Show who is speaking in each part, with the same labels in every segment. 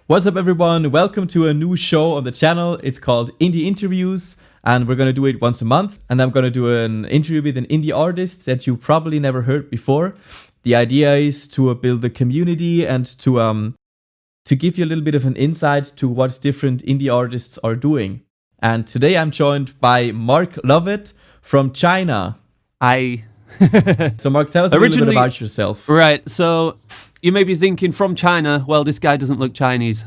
Speaker 1: What's up, everyone? Welcome to a new show on the channel. It's called Indie Interviews, and we're going to do it once a month. And I'm going to do an interview with an indie artist that you probably never heard before. The idea is to build a community and to give you a little bit of an insight to what different indie artists are doing. And today I'm joined by Mark Lovett from China. So Mark, tell us a little bit about yourself.
Speaker 2: Right, so you may be thinking, from China, well, this guy doesn't look Chinese.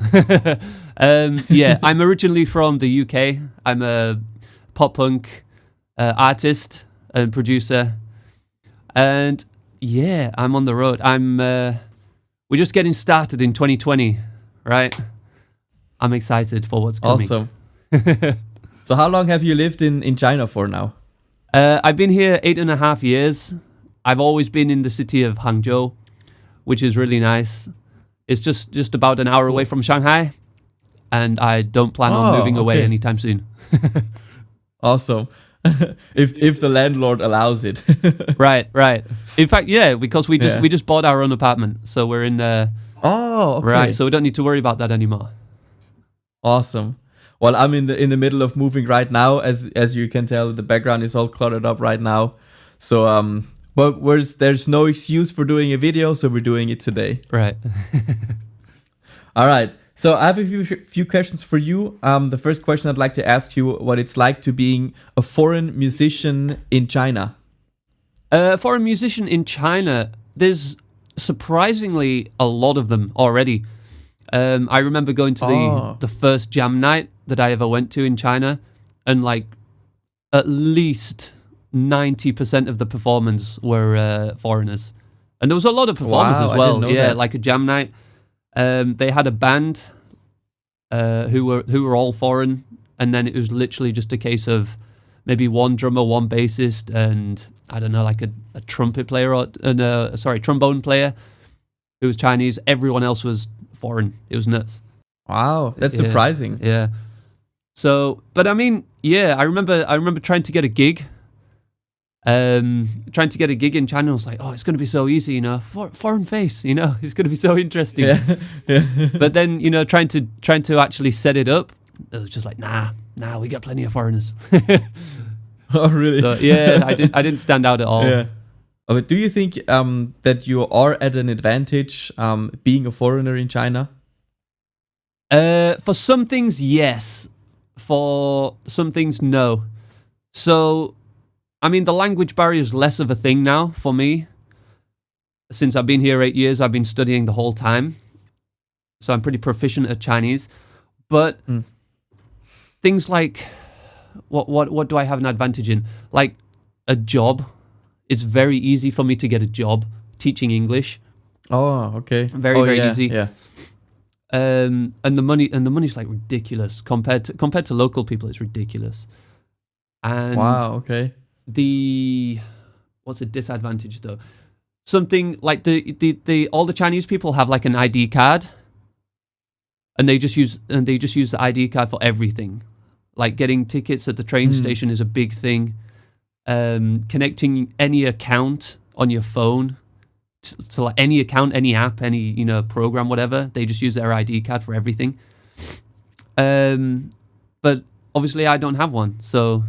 Speaker 2: Yeah, I'm originally from the UK. I'm a pop punk artist and producer. And yeah, I'm on the road. We're just getting started in 2020, right? I'm excited for what's coming.
Speaker 1: Awesome. So how long have you lived in China for now?
Speaker 2: I've been here 8.5 years. I've always been in the city of Hangzhou, which is really nice. It's just about an hour away from Shanghai, and I don't plan on moving away anytime soon.
Speaker 1: Awesome. if the landlord allows it.
Speaker 2: Right. In fact, yeah, because we just bought our own apartment, so we're in there.
Speaker 1: Oh, okay.
Speaker 2: Right, so we don't need to worry about that anymore.
Speaker 1: Awesome. Well, I'm in the middle of moving right now, as you can tell. The background is all cluttered up right now. So but there's no excuse for doing a video, so we're doing it today.
Speaker 2: Right.
Speaker 1: All right. So I have a few questions for you. The first question I'd like to ask you, what it's like to being a foreign musician in China.
Speaker 2: Foreign musician in China, there's surprisingly a lot of them already. I remember going to the first jam night that I ever went to in China, and like at least 90% of the performers were foreigners, and there was a lot of performers as well. Yeah, like a jam night. They had a band who were all foreign, and then it was literally just a case of maybe one drummer, one bassist, and I don't know, like a trumpet player or trombone player who was Chinese. Everyone else was foreign. It was nuts.
Speaker 1: Wow, that's surprising.
Speaker 2: Yeah. So, but I mean, yeah, I remember trying to get a gig. In China. I was like, oh, it's going to be so easy, you know, foreign face, you know, it's going to be so interesting.
Speaker 1: Yeah.
Speaker 2: But then, you know, trying to actually set it up, it was just like, nah, we got plenty of foreigners.
Speaker 1: Oh, really?
Speaker 2: So, yeah, I didn't stand out at all.
Speaker 1: Yeah. But do you think that you are at an advantage being a foreigner in China?
Speaker 2: For some things, yes. For some things, no. So, I mean, the language barrier is less of a thing now for me. Since I've been here 8 years, I've been studying the whole time. So I'm pretty proficient at Chinese. But things like, what do I have an advantage in? Like a job. It's very easy for me to get a job teaching English.
Speaker 1: Oh, okay.
Speaker 2: Very easy.
Speaker 1: Yeah.
Speaker 2: And the money's like ridiculous compared to local people. It's ridiculous. And
Speaker 1: wow. Okay.
Speaker 2: What's a disadvantage though? Something like all the Chinese people have like an ID card, and they just use the ID card for everything. Like getting tickets at the train station is a big thing. Connecting any account on your phone to like any account, any app, any, you know, program, whatever, they just use their ID card for everything. But obviously I don't have one, so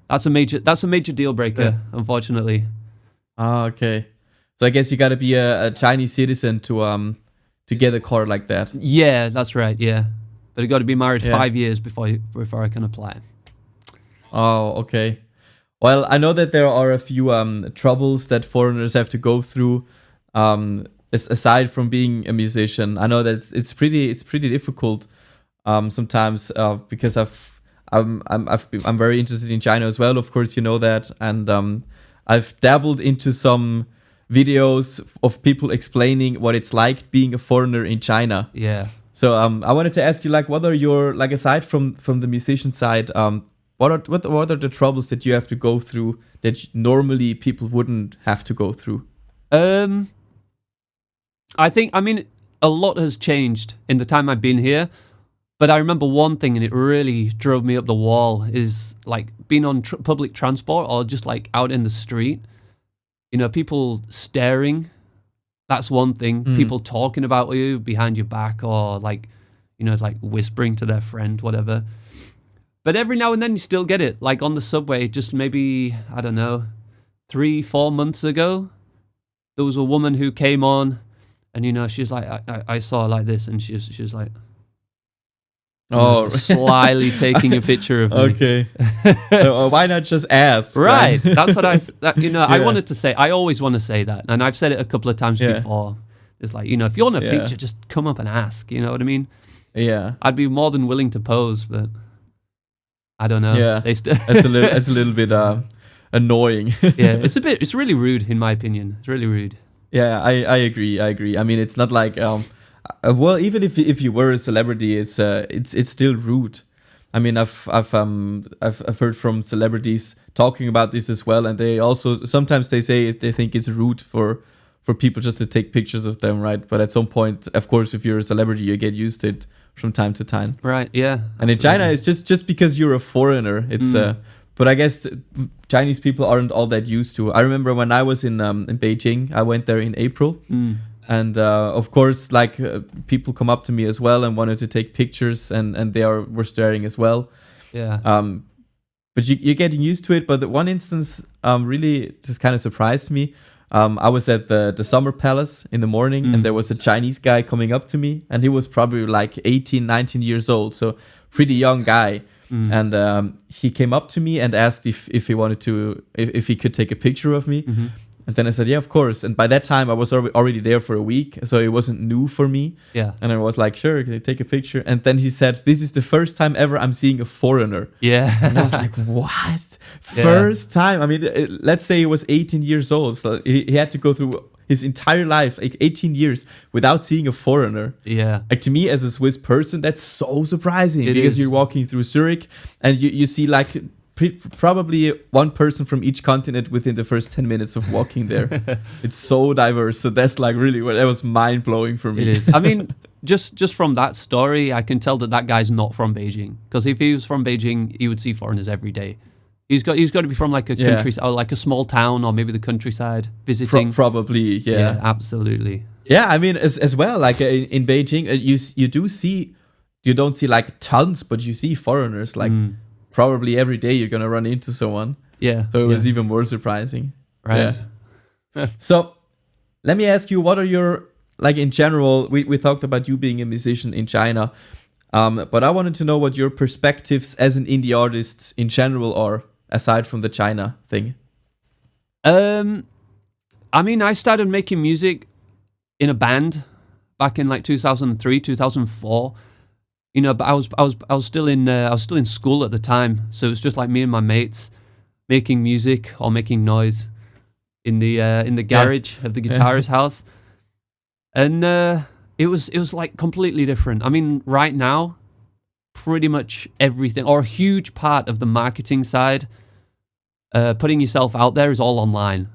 Speaker 2: that's a major deal breaker, unfortunately.
Speaker 1: Oh, okay. So I guess you got to be a Chinese citizen to get a card like that.
Speaker 2: Yeah, that's right. Yeah, but you got to be married 5 years before I can apply.
Speaker 1: Oh, okay. Well, I know that there are a few troubles that foreigners have to go through. Aside from being a musician, I know that it's pretty difficult sometimes because I'm very interested in China as well. Of course, you know that, and I've dabbled into some videos of people explaining what it's like being a foreigner in China.
Speaker 2: Yeah.
Speaker 1: So I wanted to ask you, like, what are your, like, aside from the musician side, what are the troubles that you have to go through that normally people wouldn't have to go through?
Speaker 2: I mean, a lot has changed in the time I've been here. But I remember one thing, and it really drove me up the wall, is like being on public transport or just like out in the street. You know, people staring. That's one thing. People talking about you behind your back, or like like whispering to their friend, whatever. But every now and then you still get it, like on the subway. Just maybe, I don't know, 3-4 months ago, there was a woman who came on, and she's like, I saw her like this, and she was like, slyly taking a picture of me.
Speaker 1: Okay. Why not just ask?
Speaker 2: Right. That's what I wanted to say. I always want to say that, and I've said it a couple of times before. It's like, if you want a picture, just come up and ask. You know what I mean?
Speaker 1: Yeah.
Speaker 2: I'd be more than willing to pose, but I don't know.
Speaker 1: Yeah. It's a little bit annoying.
Speaker 2: Yeah. It's really rude, in my opinion. It's really rude.
Speaker 1: Yeah, I agree. I mean, it's not like well, even if you were a celebrity, it's still rude. I mean, I've heard from celebrities talking about this as well, and they also sometimes they say they think it's rude for people just to take pictures of them, right? But at some point, of course, if you're a celebrity, you get used to it from time to time.
Speaker 2: Right. Yeah.
Speaker 1: And in China, it's just because you're a foreigner. It's but I guess Chinese people aren't all that used to. I remember when I was in Beijing, I went there in April. And of course, like people come up to me as well and wanted to take pictures, and they were staring as well.
Speaker 2: Yeah.
Speaker 1: But you're getting used to it. But the one instance really just kind of surprised me. I was at the Summer Palace in the morning, and there was a Chinese guy coming up to me, and he was probably like 18, 19 years old, so pretty young guy. And he came up to me and asked if he wanted to, if he could take a picture of me. And then I said, yeah, of course. And by that time, I was already there for a week, so it wasn't new for me.
Speaker 2: Yeah.
Speaker 1: And I was like, sure, can I take a picture? And then he said, this is the first time ever I'm seeing a foreigner.
Speaker 2: Yeah.
Speaker 1: And I was like, what? First time? I mean, let's say he was 18 years old, so he had to go through his entire life, like 18 years, without seeing a foreigner.
Speaker 2: Yeah.
Speaker 1: Like, to me, as a Swiss person, that's so surprising. Because you're walking through Zurich, and you see, like, probably one person from each continent within the first 10 minutes of walking there. It's so diverse. So that's like really, that was mind blowing for me.
Speaker 2: It is. I mean, just from that story, I can tell that guy's not from Beijing. Because if he was from Beijing, he would see foreigners every day. He's got to be from like a countryside, or like a small town, or maybe the countryside visiting.
Speaker 1: Probably, yeah.
Speaker 2: Yeah, absolutely.
Speaker 1: Yeah, I mean, as well, like in Beijing, you don't see like tons, but you see foreigners like. Probably every day you're gonna run into someone.
Speaker 2: Yeah.
Speaker 1: So it was even more surprising.
Speaker 2: Right.
Speaker 1: Yeah. So let me ask you, what are your, like in general, we talked about you being a musician in China, but I wanted to know what your perspectives as an indie artist in general are, aside from the China thing.
Speaker 2: I mean, I started making music in a band back in like 2003, 2004. But I was still in school at the time, so it was just like me and my mates making music or making noise in the garage of the guitarist's house, and it was like completely different. I mean, right now, pretty much everything or a huge part of the marketing side, putting yourself out there is all online.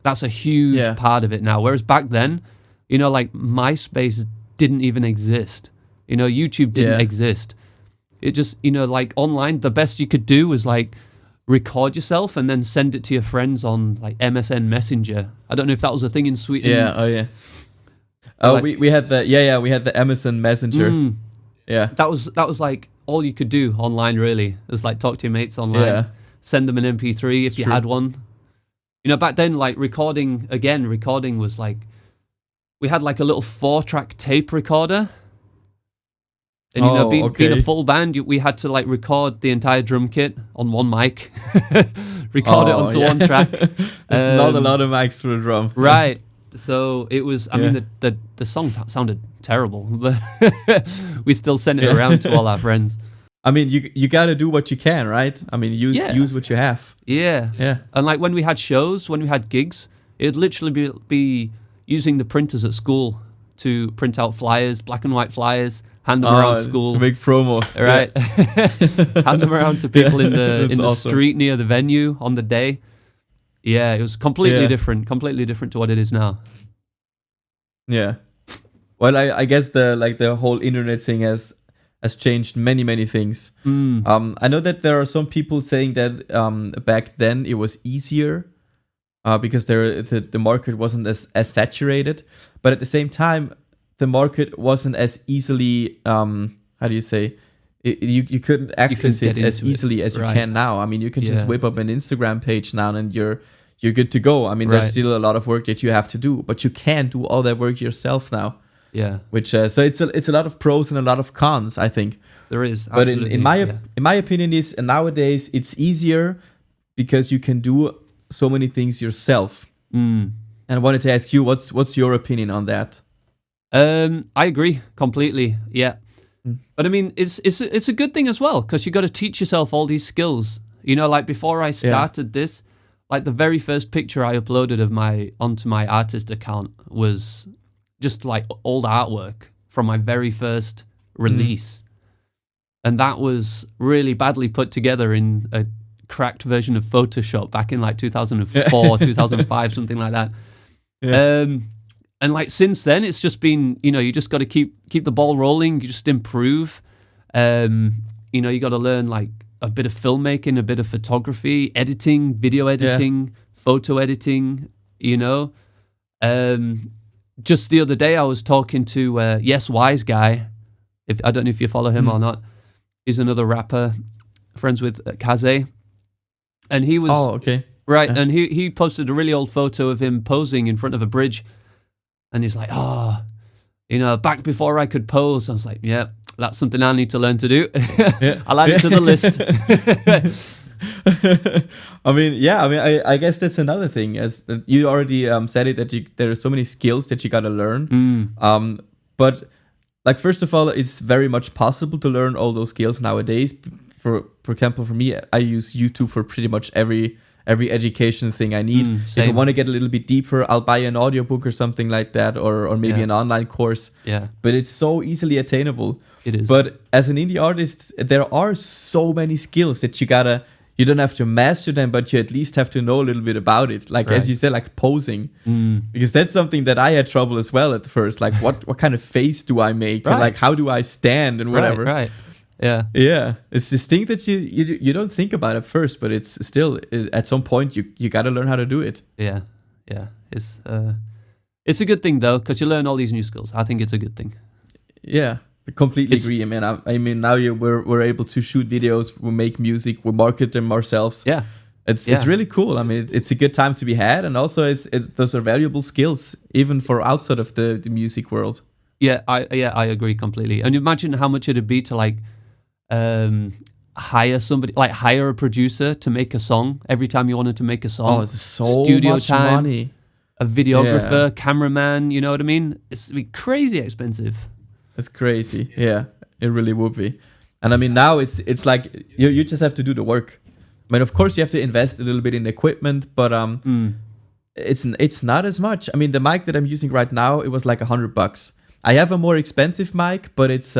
Speaker 2: That's a huge part of it now. Whereas back then, like MySpace didn't even exist. YouTube didn't exist. It just, like online, the best you could do was like record yourself and then send it to your friends on like MSN Messenger. I don't know if that was a thing in Sweden.
Speaker 1: Yeah. Oh yeah. Oh, like, we had we had the MSN Messenger. Yeah.
Speaker 2: That was like all you could do online, really. It was like talk to your mates online, send them an MP3 if you had one. Back then, like recording was like, we had like a little 4-track tape recorder. And being a full band, we had to like record the entire drum kit on one mic, record it onto one track.
Speaker 1: It's not a lot of mics for a drum,
Speaker 2: right? So it was. I mean, the song sounded terrible, but we still sent it around to all our friends.
Speaker 1: I mean, you got to do what you can, right? I mean, use what you have.
Speaker 2: Yeah,
Speaker 1: yeah.
Speaker 2: And like when we had shows, when we had gigs, it'd literally be using the printers at school to print out flyers, black and white flyers. Hand them around school.
Speaker 1: Big promo,
Speaker 2: right? Yeah. Hand them around to people in the street near the venue on the day. Yeah, it was completely different to what it is now.
Speaker 1: Yeah. Well, I guess the whole internet thing has changed many things. I know that there are some people saying that back then it was easier because the market wasn't as saturated, but at the same time, the market wasn't as easily, how do you say, you couldn't access it as easily as you can now. I mean, you can just whip up an Instagram page now and you're good to go. I mean, there's still a lot of work that you have to do, but you can do all that work yourself now.
Speaker 2: Yeah.
Speaker 1: Which so it's a lot of pros and a lot of cons, I think.
Speaker 2: There is.
Speaker 1: But in my opinion is nowadays it's easier because you can do so many things yourself. And I wanted to ask you, what's your opinion on that?
Speaker 2: I agree completely. Yeah. But I mean, it's a good thing as well, because you got to teach yourself all these skills. You know, like before I started this, like the very first picture I uploaded onto my artist account was just like old artwork from my very first release. And that was really badly put together in a cracked version of Photoshop back in like 2004, 2005, something like that. Yeah. And like since then, it's just been, you know, you just got to keep the ball rolling. You just improve. You know, you got to learn like a bit of filmmaking, a bit of photography, editing, video editing, photo editing. You know, just the other day I was talking to Yes Wise Guy. I don't know if you follow him or not. He's another rapper, friends with Kaze, and he was and he posted a really old photo of him posing in front of a bridge. And he's like, you know, back before I could pose. I was like, yeah, that's something I need to learn to do. I'll add it to the list.
Speaker 1: I guess that's another thing. As you already said it, that there are so many skills that you got to learn. But like, first of all, it's very much possible to learn all those skills nowadays. For example, for me, I use YouTube for pretty much every education thing I need. If I want to get a little bit deeper, I'll buy an audiobook or something like that, or maybe an online course. Yeah. But it's so easily attainable.
Speaker 2: It is.
Speaker 1: But as an indie artist, there are so many skills that you don't have to master them, but you at least have to know a little bit about it. Like, as you said, like posing. Because that's something that I had trouble as well at first. Like, what kind of face do I make? Or like, how do I stand and whatever.
Speaker 2: Right. Yeah.
Speaker 1: Yeah. It's this thing that you don't think about at first, but it's still, at some point, you got to learn how to do it.
Speaker 2: Yeah. Yeah. It's a good thing, though, because you learn all these new skills. I think it's a good thing.
Speaker 1: Yeah. I completely agree. I mean, now we're able to shoot videos, we make music, we market them ourselves.
Speaker 2: Yeah.
Speaker 1: It's really cool. I mean, it's a good time to be had, and also those are valuable skills, even for outside of the music world.
Speaker 2: Yeah, I agree completely. And imagine how much it'd be to like hire somebody, like hire a producer to make a song every time you wanted to make a song.
Speaker 1: Oh, it's so
Speaker 2: studio
Speaker 1: much
Speaker 2: time,
Speaker 1: money.
Speaker 2: A videographer, cameraman, you know what I mean? It's be crazy expensive.
Speaker 1: It's crazy. Yeah, it really would be. And I mean, now it's like you just have to do the work. I mean, of course you have to invest a little bit in equipment, but it's not as much. I mean, the mic that I'm using right now, it was like $100. I have a more expensive mic, but it's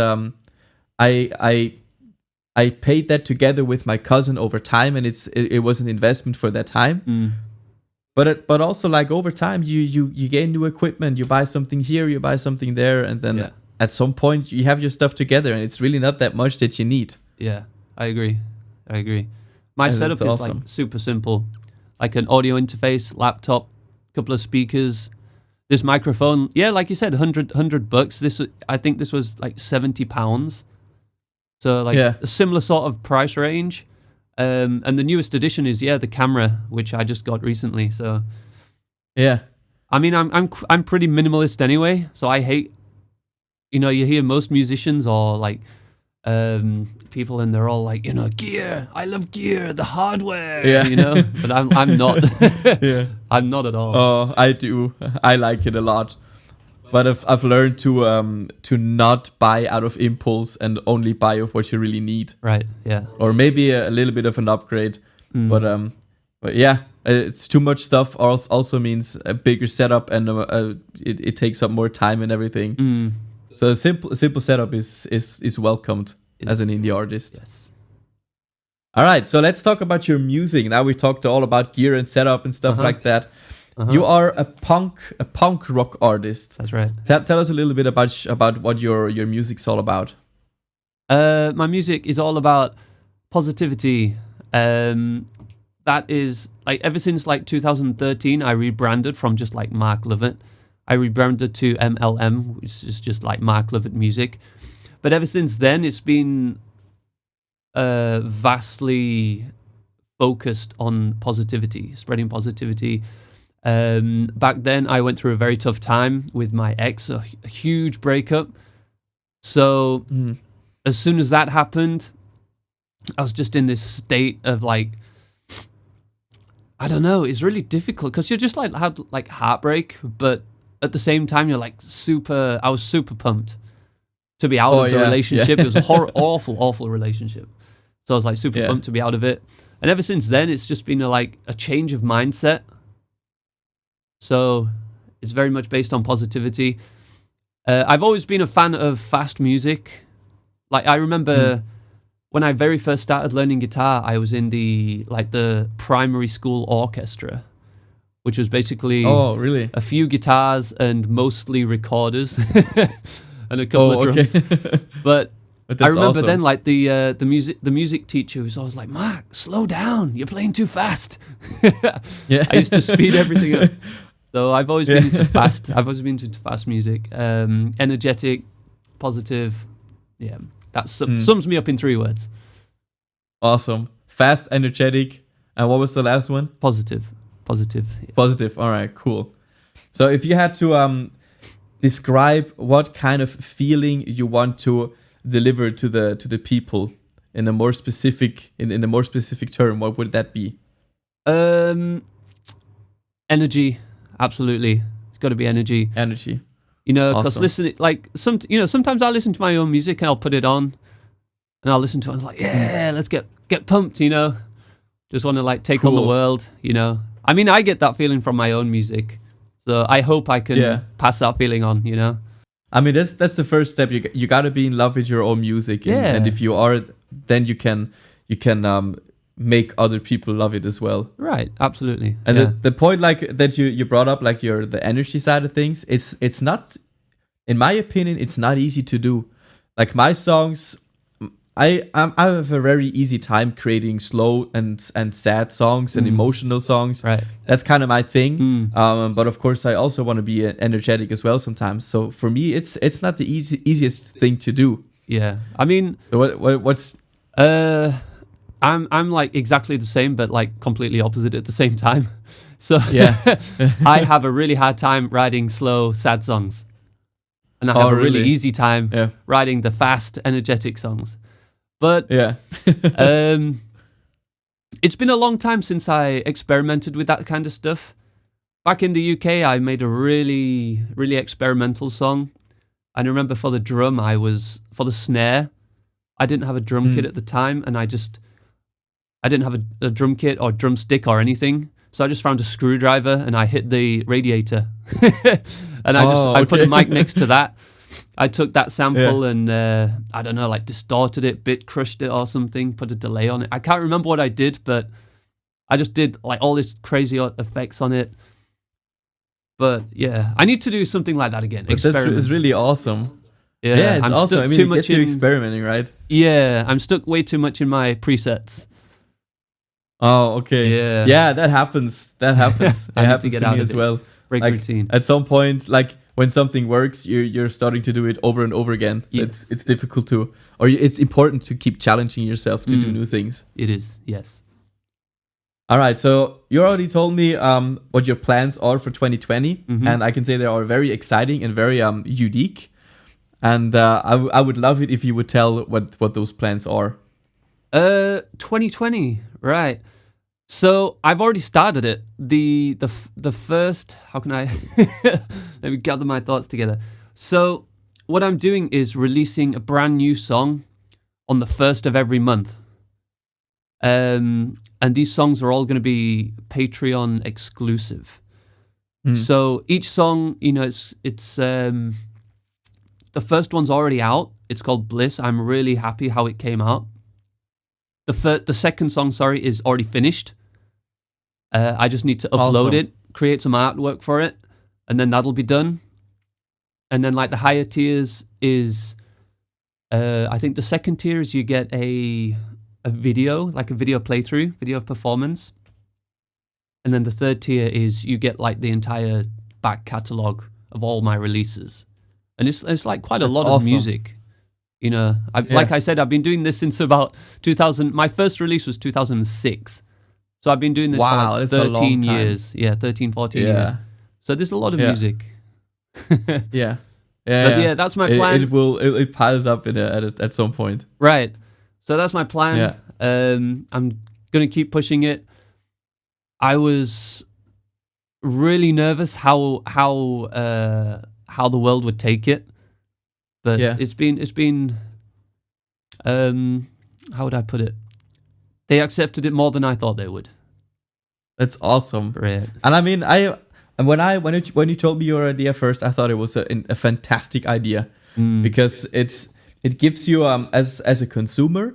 Speaker 1: I paid that together with my cousin over time, and it was an investment for that time. But also like over time you gain new equipment, you buy something here, you buy something there, and then at some point you have your stuff together, and it's really not that much that you need.
Speaker 2: Yeah, I agree. My setup is like super simple, like an audio interface, laptop, couple of speakers. This microphone, like you said, $100. I think this was like £70. So like a similar sort of price range. And the newest addition is the camera, which I just got recently. So I mean, I'm pretty minimalist anyway. So I hate, you hear most musicians or like people, and they're all like, gear. I love gear, the hardware. Yeah. But I'm not. I'm not at all.
Speaker 1: Oh, I do. I like it a lot. But I've learned to not buy out of impulse and only buy of what you really need.
Speaker 2: Right. Yeah.
Speaker 1: Or maybe a little bit of an upgrade. But yeah, it's too much stuff. Also means a bigger setup, and it takes up more time and everything. So a simple setup is welcomed as an indie artist.
Speaker 2: Yes.
Speaker 1: All right, so let's talk about your music. Now we talked all about gear and setup and stuff like that. You are a punk rock artist.
Speaker 2: That's right.
Speaker 1: Tell us a little bit about what your music's all about.
Speaker 2: My music is all about positivity. That is like ever since like 2013, I rebranded from just like Mark Lovett. I rebranded to MLM, which is just like Mark Lovett Music. But ever since then, it's been vastly focused on positivity, spreading positivity. Back then, I went through a very tough time with my ex, a huge breakup. So as soon as that happened, I was just in this state of like, I don't know, it's really difficult because you're just like had like heartbreak, but at the same time you're like I was super pumped to be out of the relationship. It was a awful relationship. So I was like super pumped to be out of it. And ever since then, it's just been a change of mindset. So it's very much based on positivity. I've always been a fan of fast music. Like I remember when I very first started learning guitar, I was in the primary school orchestra, which was basically a few guitars and mostly recorders and a couple of drums. But I remember then like the music teacher was always like, Mark, slow down, you're playing too fast. I used to speed everything up. So I've always been into fast. I've always been into fast music, energetic, positive. Yeah, that sums me up in 3 words.
Speaker 1: Awesome, fast, energetic, and what was the last one?
Speaker 2: Positive. Yeah.
Speaker 1: Positive. All right, cool. So if you had to describe what kind of feeling you want to deliver to the people in a more specific term, what would that be?
Speaker 2: Energy. Absolutely, it's got to be energy. You know, because listening, like sometimes I listen to my own music and I'll put it on, and I'll listen to it. And it's like, yeah, let's get pumped. You know, just want to like take on the world. You know, I mean, I get that feeling from my own music, so I hope I can pass that feeling on. You know,
Speaker 1: I mean, that's the first step. You got to be in love with your own music, and if you are, then you can make other people love it as well.
Speaker 2: Right, absolutely.
Speaker 1: And the point like that you brought up, like the energy side of things, it's not, in my opinion, it's not easy to do. Like my songs, I have a very easy time creating slow and sad songs and emotional songs.
Speaker 2: Right.
Speaker 1: That's kind of my thing. But of course I also want to be energetic as well sometimes. So for me it's not the easiest thing to do.
Speaker 2: Yeah. I mean,
Speaker 1: what's
Speaker 2: I'm like exactly the same, but like completely opposite at the same time. So I have a really hard time writing slow, sad songs, and I have a really easy time writing the fast, energetic songs. But it's been a long time since I experimented with that kind of stuff. Back in the UK, I made a really, really experimental song. And I remember for the drum, for the snare, I didn't have a drum kit at the time, and I didn't have a drum kit or drumstick or anything. So I just found a screwdriver and I hit the radiator. And I put a mic next to that. I took that sample and, I don't know, like distorted it, bit crushed it or something, put a delay on it. I can't remember what I did, but I just did like all this crazy effects on it. But yeah, I need to do something like that again.
Speaker 1: It's really awesome.
Speaker 2: Yeah,
Speaker 1: it's awesome. I mean, it gets you experimenting, right?
Speaker 2: Yeah, I'm stuck way too much in my presets.
Speaker 1: Oh, okay. Yeah, that happens. It happens to me as well.
Speaker 2: Break routine.
Speaker 1: At some point, like when something works, you're starting to do it over and over again. So it's difficult it's important to keep challenging yourself to do new things.
Speaker 2: It is, yes.
Speaker 1: All right, so you already told me what your plans are for 2020, and I can say they are very exciting and very unique. And I would love it if you would tell what those plans are.
Speaker 2: 2020, right? So I've already started it. The first, how can I let me gather my thoughts together. So what I'm doing is releasing a brand new song on the 1st of every month. And these songs are all going to be Patreon exclusive. So each song, you know, it's the first one's already out. It's called Bliss. I'm really happy how it came out. The second song, is already finished. I just need to upload it, create some artwork for it, and then that'll be done. And then like the higher tiers is, I think the second tier is you get a video, like a video playthrough, video performance. And then the third tier is you get like the entire back catalogue of all my releases, and it's like quite a lot
Speaker 1: awesome.
Speaker 2: of music. You know, like I said, I've been doing this since about 2000. My first release was 2006, so I've been doing this for like 13 years. Yeah, 13, 14 years. So there's a lot of music.
Speaker 1: Yeah.
Speaker 2: But yeah, that's my plan.
Speaker 1: It piles up at some point.
Speaker 2: Right. So that's my plan.
Speaker 1: Yeah.
Speaker 2: I'm gonna keep pushing it. I was really nervous how the world would take it, but it's been how would I put it? They accepted it more than I thought they would.
Speaker 1: That's awesome.
Speaker 2: Right.
Speaker 1: And I mean, when you told me your idea first, I thought it was a fantastic idea because it gives you as a consumer,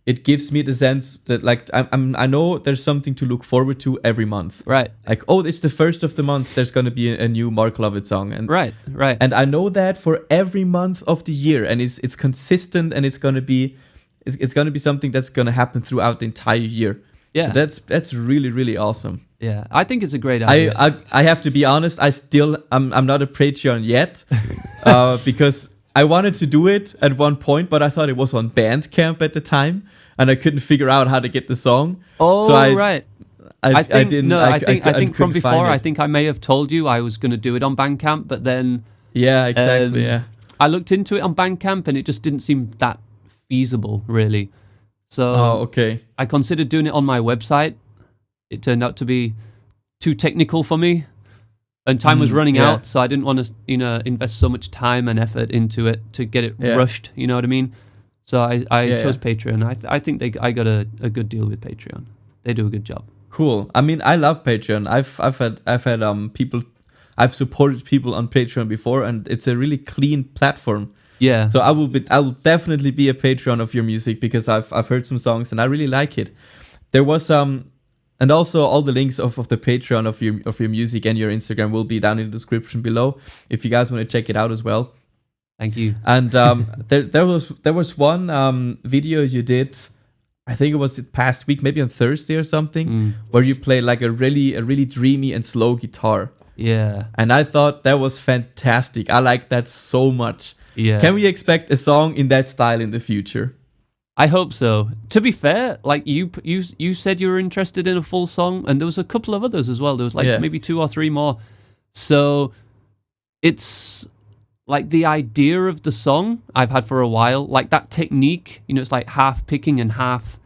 Speaker 1: it gives me the sense that like I know there's something to look forward to every month.
Speaker 2: Right.
Speaker 1: Like, oh, it's the first of the month. There's gonna be a new Mark Lovett song, and
Speaker 2: right.
Speaker 1: And I know that for every month of the year, and it's consistent, and it's gonna be something that's gonna happen throughout the entire year.
Speaker 2: Yeah.
Speaker 1: So that's really, really awesome.
Speaker 2: Yeah, I think it's a great idea.
Speaker 1: I have to be honest. I'm not a Patreon yet because I wanted to do it at one point, but I thought it was on Bandcamp at the time, and I couldn't figure out how to get the song.
Speaker 2: Oh,
Speaker 1: so
Speaker 2: right. I think from before, I think I may have told you I was going to do it on Bandcamp, but then
Speaker 1: yeah, exactly.
Speaker 2: I looked into it on Bandcamp, and it just didn't seem that feasible, really. So
Speaker 1: okay.
Speaker 2: I considered doing it on my website. It turned out to be too technical for me, and time was running out, so I didn't want to, invest so much time and effort into it to get it rushed. You know what I mean? So I chose Patreon. I think I got a good deal with Patreon. They do a good job.
Speaker 1: Cool. I mean, I love Patreon. I've had people, I've supported people on Patreon before, and it's a really clean platform.
Speaker 2: Yeah.
Speaker 1: So I will definitely be a Patreon of your music because I've heard some songs and I really like it. There was and also all the links of the Patreon of your music and your Instagram will be down in the description below if you guys want to check it out as well.
Speaker 2: Thank you.
Speaker 1: And there was one video you did, I think it was the past week, maybe on Thursday or something, where you play like a really dreamy and slow guitar.
Speaker 2: Yeah.
Speaker 1: And I thought that was fantastic. I like that so much.
Speaker 2: Yeah.
Speaker 1: Can we expect a song in that style in the future?
Speaker 2: I hope so. To be fair, like you said you were interested in a full song, and there was a couple of others as well. There was like maybe 2 or 3 more. So it's like the idea of the song I've had for a while, like that technique, it's like half picking and half,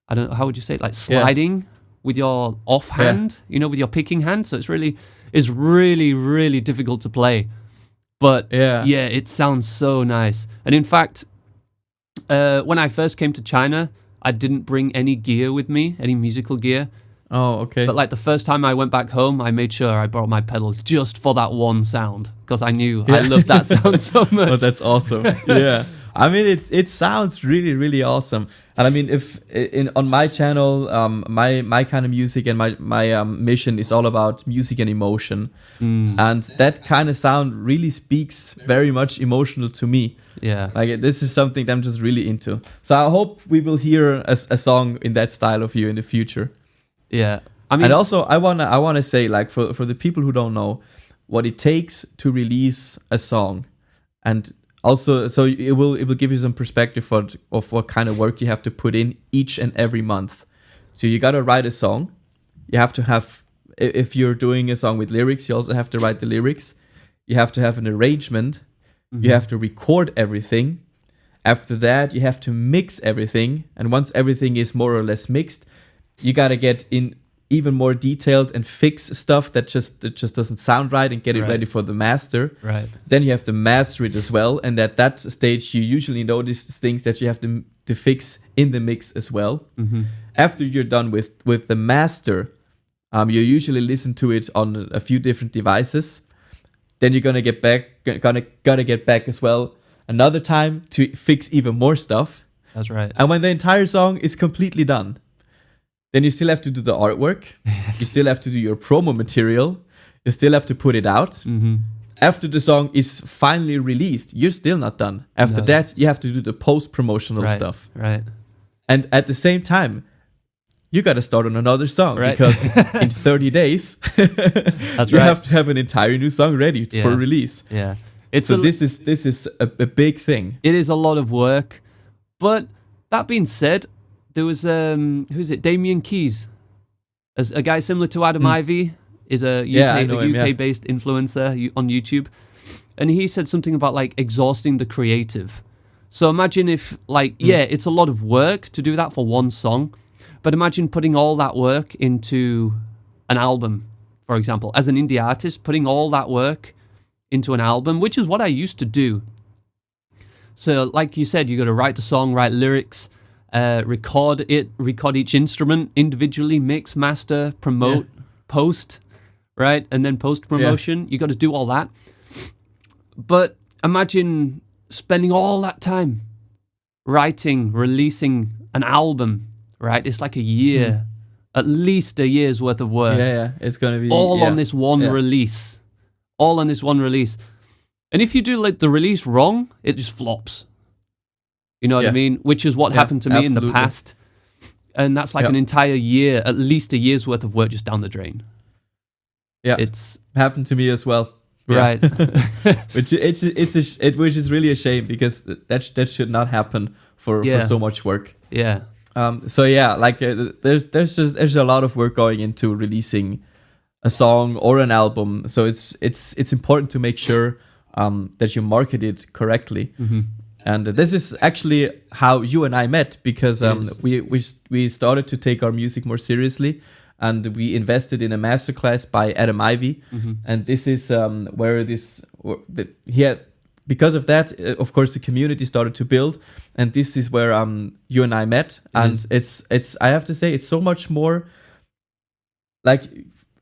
Speaker 2: I don't know, how would you say it? Like sliding with your off hand, with your picking hand. So it's really, really difficult to play. But it sounds so nice. And in fact, when I first came to China, I didn't bring any gear with me, any musical gear.
Speaker 1: Oh, okay.
Speaker 2: But like the first time I went back home, I made sure I brought my pedals just for that one sound because I knew I loved that sound so much.
Speaker 1: Oh, that's awesome. Yeah. I mean, it sounds really, really awesome. And I mean, on my channel, my kind of music and my mission is all about music and emotion. And that kind of sound really speaks very much emotional to me.
Speaker 2: Yeah.
Speaker 1: Like this is something that I'm just really into. So I hope we will hear a song in that style of you in the future.
Speaker 2: Yeah. I mean,
Speaker 1: and also I wanna say, like, for the people who don't know what it takes to release a song, and also so it will give you some perspective of what kind of work you have to put in each and every month. So you gotta write a song. You have to have, if you're doing a song with lyrics, you also have to write the lyrics. You have to have an arrangement. You have to record everything. After that, you have to mix everything. And once everything is more or less mixed, you gotta get in even more detailed and fix stuff that just doesn't sound right and get it ready for the master.
Speaker 2: Right.
Speaker 1: Then you have to master it as well. And at that stage, you usually notice things that you have to fix in the mix as well. After you're done with the master, you usually listen to it on a few different devices. Then you're gonna get back as well another time to fix even more stuff.
Speaker 2: That's right.
Speaker 1: And when the entire song is completely done, then you still have to do the artwork. Yes. You still have to do your promo material. You still have to put it out. After the song is finally released, you're still not done. After that, you have to do the post-promotional stuff.
Speaker 2: Right.
Speaker 1: And at the same time, you got to start on another song
Speaker 2: Right.
Speaker 1: because in 30 days,
Speaker 2: That's
Speaker 1: you
Speaker 2: right.
Speaker 1: have to have an entire new song ready for release.
Speaker 2: Yeah.
Speaker 1: This is a big thing.
Speaker 2: It is a lot of work. But that being said, there was who's it? Damien Keys, as a guy similar to Adam Ivy, is a
Speaker 1: I know him,
Speaker 2: UK based influencer on YouTube, and he said something about like exhausting the creative. So imagine if like it's a lot of work to do that for one song, but imagine putting all that work into an album, for example, as an indie artist, putting all that work into an album, which is what I used to do. So like you said, you got to write the song, write lyrics, record each instrument individually, mix, master, promote, post, right? And then post promotion, you got to do all that. But imagine spending all that time writing, releasing an album, right? It's like a year, at least a year's worth of work.
Speaker 1: Yeah. It's going to be
Speaker 2: all on this one release. All on this one release. And if you do like the release wrong, it just flops. You know what I mean? Which is what happened to me in the past. And that's like an entire year, at least a year's worth of work just down the drain.
Speaker 1: Yeah.
Speaker 2: It's
Speaker 1: happened to me as well.
Speaker 2: Right.
Speaker 1: which is really a shame because that should not happen for so much work.
Speaker 2: Yeah.
Speaker 1: So yeah, like there's a lot of work going into releasing a song or an album. So it's important to make sure that you market it correctly. And this is actually how you and I met, because we started to take our music more seriously, and we invested in a masterclass by Adam Ivy. And this is because of that, of course, the community started to build, and this is where you and I met. And it's I have to say, it's so much more like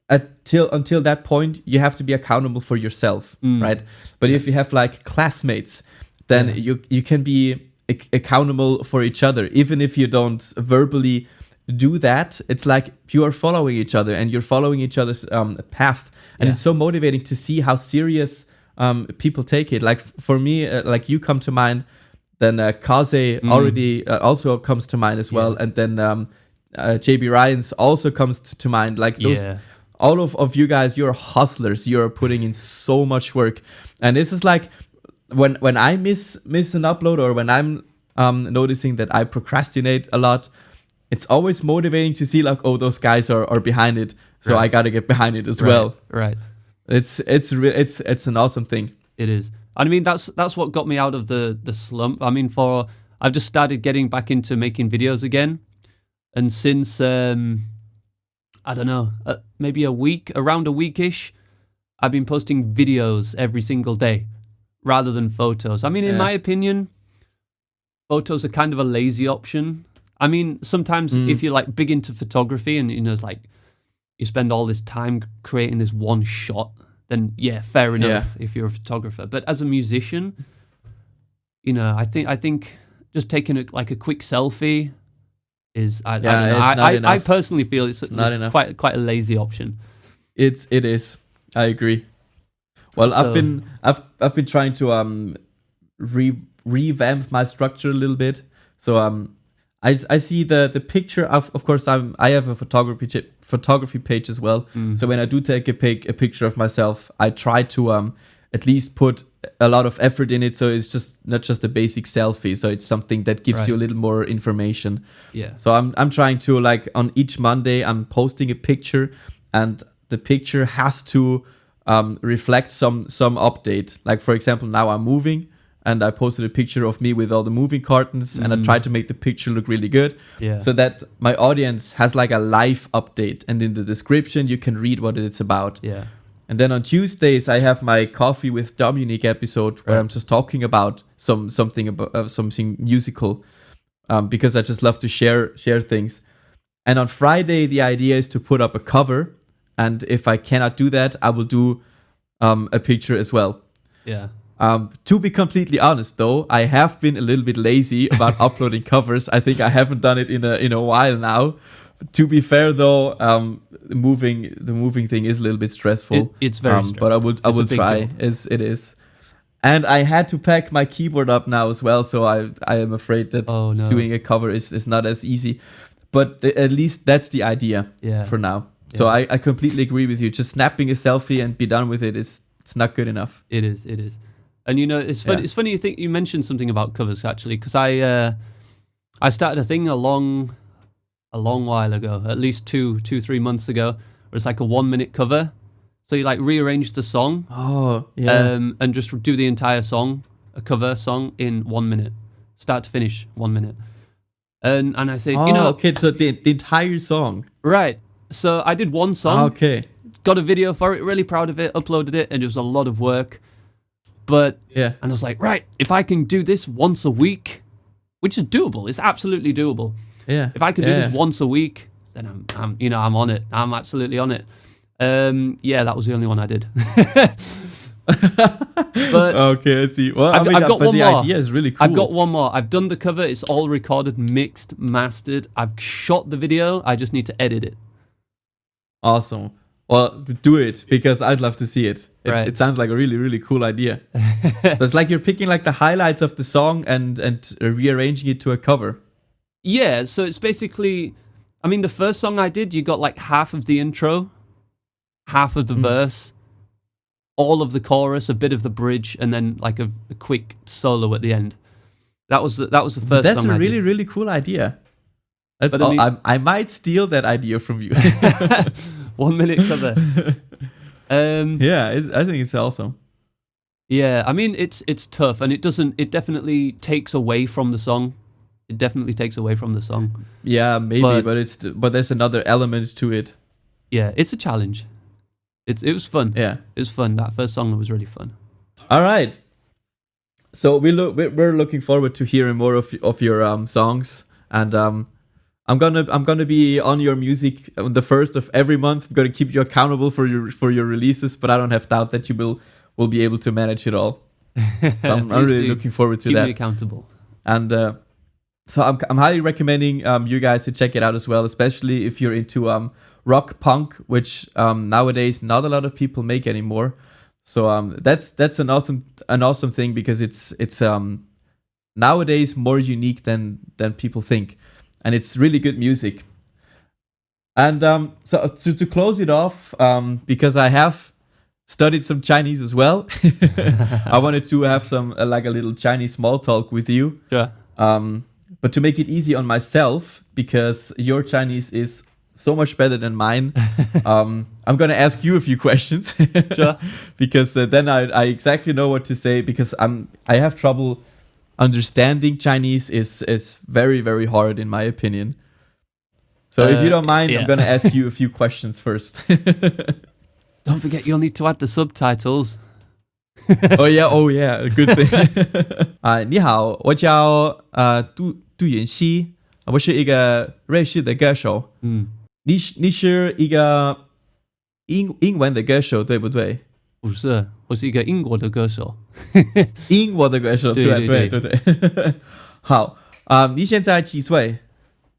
Speaker 1: until that point you have to be accountable for yourself, right? But if you have like classmates, then you can be accountable for each other, even if you don't verbally do that. It's like you are following each other and you're following each other's path, and it's so motivating to see how serious people take it. Like for me, like you come to mind, then Kaze already also comes to mind as well, and then JB Ryans also comes to mind. Like those, all of you guys, you're hustlers. You're putting in so much work, and this is like when I miss an upload, or when I'm noticing that I procrastinate a lot, it's always motivating to see like, oh, those guys are behind it, so I gotta get behind it as well.
Speaker 2: Right.
Speaker 1: It's an awesome thing.
Speaker 2: It is. I mean, that's what got me out of the slump. I mean, I've just started getting back into making videos again, and since I don't know, maybe around a weekish, I've been posting videos every single day rather than photos. I mean, in my opinion, photos are kind of a lazy option. I mean, sometimes if you're like big into photography and it's like you spend all this time creating this one shot, then fair enough if you're a photographer. But as a musician, I think just taking a quick selfie is I personally feel it's
Speaker 1: not enough.
Speaker 2: Quite a lazy option.
Speaker 1: It is. I agree. Well, I've been trying to revamp my structure a little bit. So I see the picture of course I have a photography page as well. So when I do take a picture of myself, I try to at least put a lot of effort in it, so it's just not just a basic selfie, so it's something that gives you a little more information. So I'm trying to, like, on each Monday I'm posting a picture, and the picture has to reflect some update. Like, for example, now I'm moving, and I posted a picture of me with all the moving cartons, and I tried to make the picture look really good, so that my audience has like a life update, and in the description you can read what it's about. And then on Tuesdays I have my Coffee with Dominic episode where I'm just talking about something musical, because I just love to share things. And on Friday the idea is to put up a cover, and if I cannot do that, I will do a picture as well. To be completely honest, though, I have been a little bit lazy about uploading covers. I think I haven't done it in a while now. To be fair, though, the moving thing is a little bit stressful.
Speaker 2: It's very stressful.
Speaker 1: But I will try. It is. And I had to pack my keyboard up now as well, so I am afraid that doing a cover is not as easy. but at least that's the idea for now. So I completely agree with you. Just snapping a selfie and be done with it is it's not good enough.
Speaker 2: It is. And it's funny. It's funny you mentioned something about covers actually, because I started a thing a long while ago, at least 3 months ago, where it's like a 1 minute cover. So you like rearrange the song, and just do the entire song, a cover song in 1 minute, start to finish, 1 minute. And I said,
Speaker 1: okay, so the entire song,
Speaker 2: right? So I did one song, got a video for it, really proud of it, uploaded it, and it was a lot of work. But and I was like, right, if I can do this once a week, which is doable, it's absolutely doable.
Speaker 1: Yeah.
Speaker 2: If I can do this once a week, then I'm on it. I'm absolutely on it. That was the only one I did. But
Speaker 1: okay, I see. Well,
Speaker 2: I've got one
Speaker 1: the
Speaker 2: more.
Speaker 1: idea is really cool.
Speaker 2: I've got one more. I've done the cover. It's all recorded, mixed, mastered. I've shot the video. I just need to edit it.
Speaker 1: Awesome. Well, do it, because I'd love to see it.
Speaker 2: Right.
Speaker 1: It sounds like a really, really cool idea. So it's like you're picking like the highlights of the song and rearranging it to a cover.
Speaker 2: Yeah, so it's basically, I mean, the first song I did, you got like half of the intro, half of the verse, all of the chorus, a bit of the bridge, and then like a quick solo at the end. That was the first song I did.
Speaker 1: That's a really, really cool idea. I might steal that idea from you.
Speaker 2: 1 minute cover.
Speaker 1: I think it's awesome.
Speaker 2: Yeah, I mean, it's tough, and it definitely takes away from the song. It definitely takes away from the song.
Speaker 1: Yeah, maybe, but there's another element to it.
Speaker 2: Yeah, it's a challenge. It was fun.
Speaker 1: Yeah,
Speaker 2: it was fun. That first song was really fun.
Speaker 1: All right. So we're looking forward to hearing more of your songs, and I'm gonna be on your music on the first of every month. I'm gonna keep you accountable for your releases, but I don't have doubt that you will be able to manage it all. So I'm really looking forward to that.
Speaker 2: Keep me accountable.
Speaker 1: And so I'm highly recommending you guys to check it out as well, especially if you're into rock punk, which nowadays not a lot of people make anymore. So that's an awesome thing, because it's nowadays more unique than people think, and it's really good music. And so to close it off, because I have studied some Chinese as well, I wanted to have some like a little Chinese small talk with you.
Speaker 2: Sure.
Speaker 1: But to make it easy on myself, because your Chinese is so much better than mine, I'm gonna ask you a few questions.
Speaker 2: Sure.
Speaker 1: Because then I exactly know what to say, because I have trouble understanding Chinese. Is very, very hard in my opinion. So if you don't mind, I'm gonna ask you a few questions first.
Speaker 2: Don't forget, you'll need to add the subtitles.
Speaker 1: oh yeah, good thing. 你好，我叫杜允熙，我是一个瑞士的歌手。你是一个英文的歌手，对不对？
Speaker 2: 不是，我是一个英国的歌手。
Speaker 1: 英国的歌手，对。好，你现在几岁？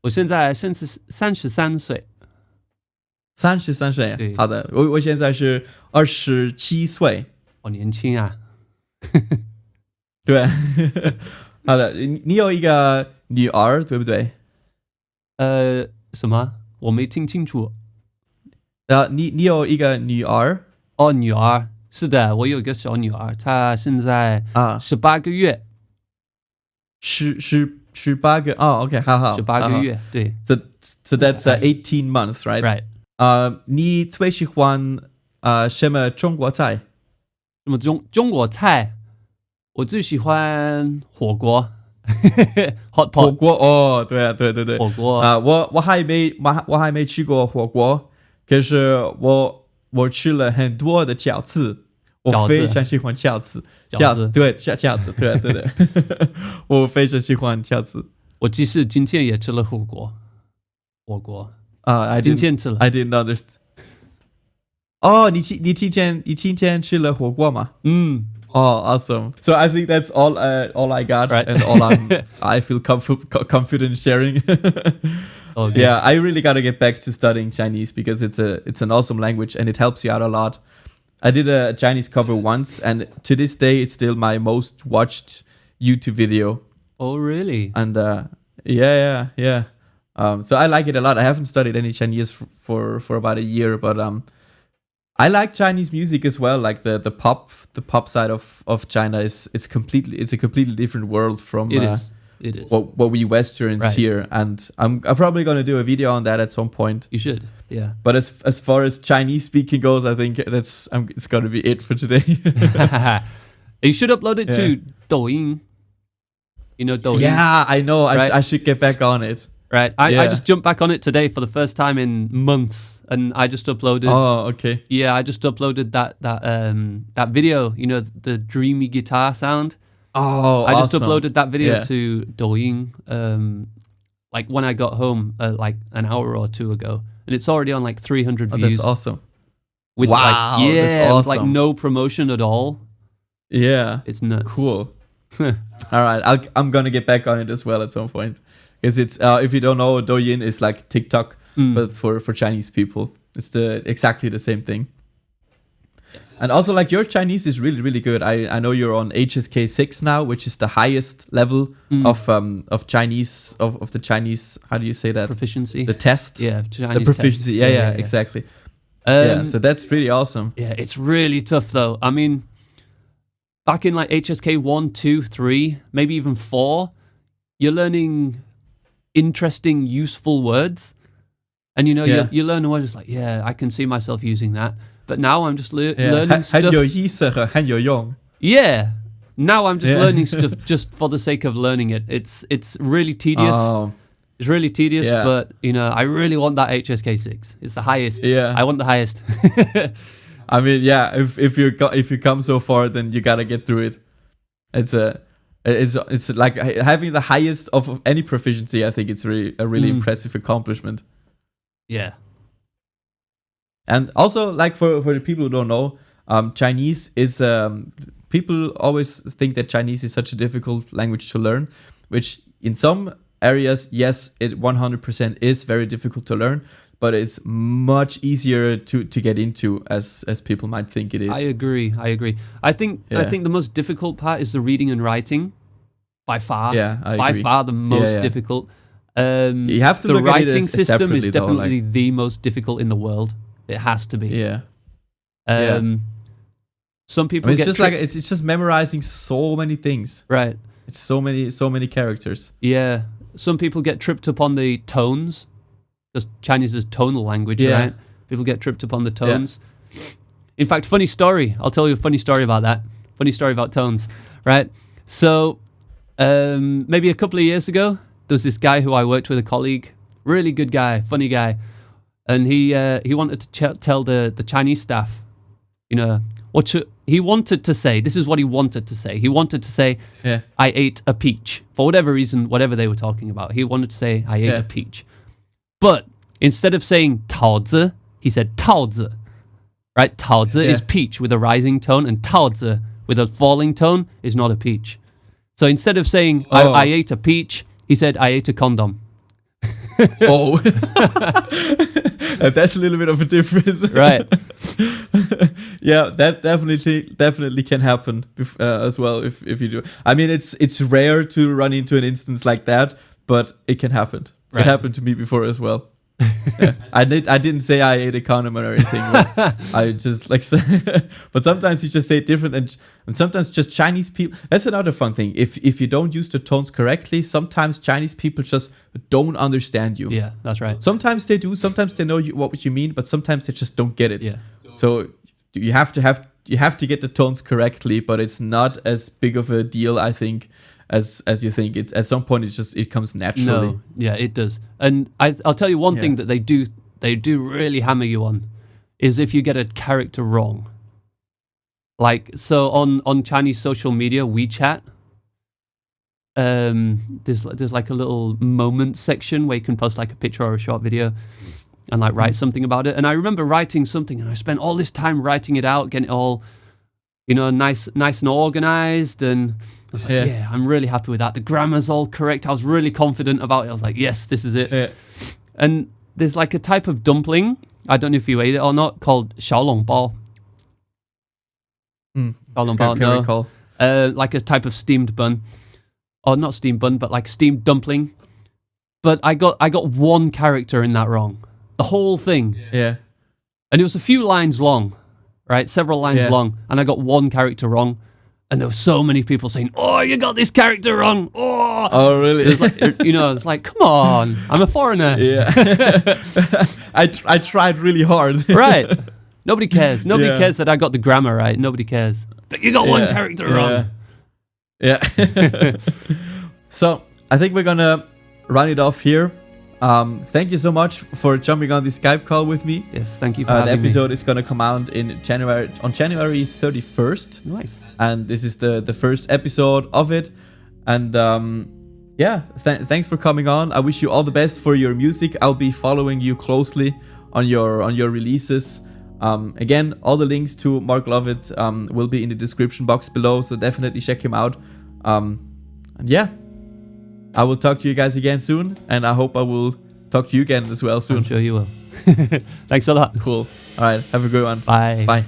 Speaker 2: 我现在33岁。
Speaker 1: 33岁，好的，我现在是27岁。
Speaker 2: 好年轻啊！
Speaker 1: 对，好的，你有一个女儿，对不对？
Speaker 2: 什么？我没听清楚。
Speaker 1: 你有一个女儿？
Speaker 2: 哦，女儿，是的，我有一个小女儿，她现在18个月。
Speaker 1: 18个哦 ，OK， 好
Speaker 2: ，18个月，对。
Speaker 1: So that's 18 months, right?
Speaker 2: Right.
Speaker 1: 你最喜欢什么中国菜？
Speaker 2: 什么中国菜？我最喜欢火锅。Hot pot。
Speaker 1: 火锅哦，对啊，对。
Speaker 2: 火锅
Speaker 1: 我还没吃过火锅，可是我吃了很多的饺子，我非常喜欢饺子，对，饺子，对，我非常喜欢饺子。
Speaker 2: 我其实今天也吃了火锅今天吃了。
Speaker 1: I didn't understand. 哦，你今天吃了火锅吗？Oh, awesome. So I think that's all I got, right? And all I feel confident sharing.
Speaker 2: Okay.
Speaker 1: Yeah, I really got to get back to studying Chinese, because it's an awesome language and it helps you out a lot. I did a Chinese cover once, and to this day it's still my most watched YouTube video.
Speaker 2: Oh, really?
Speaker 1: And yeah. So I like it a lot. I haven't studied any Chinese for about a year, but I like Chinese music as well. Like the pop side of China it's a completely different world from
Speaker 2: it is
Speaker 1: what we Westerns here. And I'm probably gonna do a video on that at some point.
Speaker 2: You should, yeah.
Speaker 1: But as far as Chinese speaking goes, I think it's gonna be it for today.
Speaker 2: You should upload it to Douyin. You know Douyin?
Speaker 1: Yeah, I know.
Speaker 2: Right?
Speaker 1: I should get back on it.
Speaker 2: Right. I just jumped back on it today for the first time in months, and I just uploaded.
Speaker 1: Oh, okay.
Speaker 2: Yeah, I just uploaded that video. You know, the dreamy guitar sound.
Speaker 1: Oh,
Speaker 2: I just
Speaker 1: awesome.
Speaker 2: uploaded that video to Douyin, like when I got home, like an hour or two ago, and it's already on like 300 views.
Speaker 1: That's awesome.
Speaker 2: With
Speaker 1: wow,
Speaker 2: that's
Speaker 1: awesome.
Speaker 2: With like no promotion at all.
Speaker 1: Yeah,
Speaker 2: it's nuts.
Speaker 1: Cool. All right, I'm gonna get back on it as well at some point. Because it's if you don't know, Douyin is like TikTok, but for Chinese people, it's exactly the same thing. Yes. And also, like, your Chinese is really, really good. I know you're on HSK 6 now, which is the highest level of Chinese of the Chinese. How do you say that?
Speaker 2: Proficiency.
Speaker 1: The test.
Speaker 2: Yeah, Chinese
Speaker 1: the proficiency.
Speaker 2: Test.
Speaker 1: Yeah, exactly. So that's pretty awesome.
Speaker 2: Yeah, it's really tough though. I mean, back in like HSK 1, 2, 3, maybe even 4, you're learning interesting, useful words, and you you learn a word. It's like, I can see myself using that. But now I'm just learning stuff.
Speaker 1: 很有意思和很有用.
Speaker 2: Yeah. Now I'm just learning stuff just for the sake of learning it. It's really tedious.
Speaker 1: Oh.
Speaker 2: It's really tedious, but I really want that HSK 6. It's the highest.
Speaker 1: Yeah.
Speaker 2: I want the highest.
Speaker 1: I mean, if you come so far, then you gotta get through it. It's like having the highest of any proficiency. I think it's a really impressive accomplishment.
Speaker 2: Yeah.
Speaker 1: And also, like, for the people who don't know, Chinese is people always think that Chinese is such a difficult language to learn, which in some areas, yes, it 100% is very difficult to learn, but it's much easier to get into as people might think it is.
Speaker 2: I agree. I think the most difficult part is the reading and writing, by far.
Speaker 1: Yeah, I agree.
Speaker 2: By far the most difficult.
Speaker 1: You have to
Speaker 2: the
Speaker 1: look
Speaker 2: writing
Speaker 1: at it as
Speaker 2: system is definitely
Speaker 1: though,
Speaker 2: the most difficult in the world. It has to be.
Speaker 1: Yeah.
Speaker 2: Some people
Speaker 1: it's just like it's just memorizing so many things.
Speaker 2: Right.
Speaker 1: It's so many characters.
Speaker 2: Yeah. Some people get tripped up on the tones. Because Chinese is tonal language, right? People get tripped up on the tones. Yeah. In fact, funny story. I'll tell you a funny story about that. Funny story about tones, right? So, maybe a couple of years ago, there was this guy who I worked with, a colleague, really good guy, funny guy, and he wanted to tell the Chinese staff, he wanted to say. This is what he wanted to say. He wanted to say, "I ate a peach," for whatever reason, whatever they were talking about. He wanted to say, "I ate a peach." But instead of saying 桃子, he said 桃子, right? 桃子 is peach with a rising tone, and 桃子 with a falling tone is not a peach. So instead of saying I ate a peach, he said I ate a condom.
Speaker 1: Oh, that's a little bit of a difference,
Speaker 2: right?
Speaker 1: Yeah, that definitely can happen as well if you do. I mean, it's rare to run into an instance like that, but it can happen. Right. It happened to me before as well. I didn't say I ate a condom or anything. I just but sometimes you just say it different, and sometimes just Chinese people. That's another fun thing. If you don't use the tones correctly, sometimes Chinese people just don't understand you.
Speaker 2: Yeah, that's right.
Speaker 1: Sometimes they do. Sometimes they know what you mean, but sometimes they just don't get it.
Speaker 2: Yeah.
Speaker 1: So you have to get the tones correctly, but it's not as big of a deal, I think, as you think. It at some point it comes naturally.
Speaker 2: No, yeah, it does. And I'll tell you one thing that they do really hammer you on is if you get a character wrong. Like, so on Chinese social media, WeChat, there's like a little moment section where you can post like a picture or a short video and like write something about it. And I remember writing something, and I spent all this time writing it out, getting it all, nice and organized, and I was like, I'm really happy with that. The grammar's all correct. I was really confident about it. I was like, yes, this is it. Yeah. And there's like a type of dumpling, I don't know if you ate it or not, called 小笼包. 小笼包, no.
Speaker 1: Recall.
Speaker 2: Like a type of steamed bun. Or not steamed bun, but like steamed dumpling. but I got one character in that wrong. The whole thing.
Speaker 1: Yeah.
Speaker 2: And it was a few lines long, right? Several lines long. And I got one character wrong. And there were so many people saying, "Oh, you got this character wrong."
Speaker 1: Oh, really?
Speaker 2: It was like, it's like, come on, I'm a foreigner.
Speaker 1: Yeah. I tried really hard.
Speaker 2: Right. Nobody cares. Nobody cares that I got the grammar right. Nobody cares. But you got one character wrong.
Speaker 1: Yeah. So I think we're gonna run it off here. Thank you so much for jumping on this Skype call with me.
Speaker 2: Yes, thank you for having me.
Speaker 1: The episode is gonna come out on January 31st.
Speaker 2: Nice.
Speaker 1: And this is the first episode of it. And thanks for coming on. I wish you all the best for your music. I'll be following you closely on your releases. Again, all the links to Mark Lovett will be in the description box below, so definitely check him out. And yeah, I will talk to you guys again soon, and I hope I will talk to you again as well soon.
Speaker 2: I'm sure you will. Thanks a lot.
Speaker 1: Cool. All right, have a good one.
Speaker 2: Bye.
Speaker 1: Bye.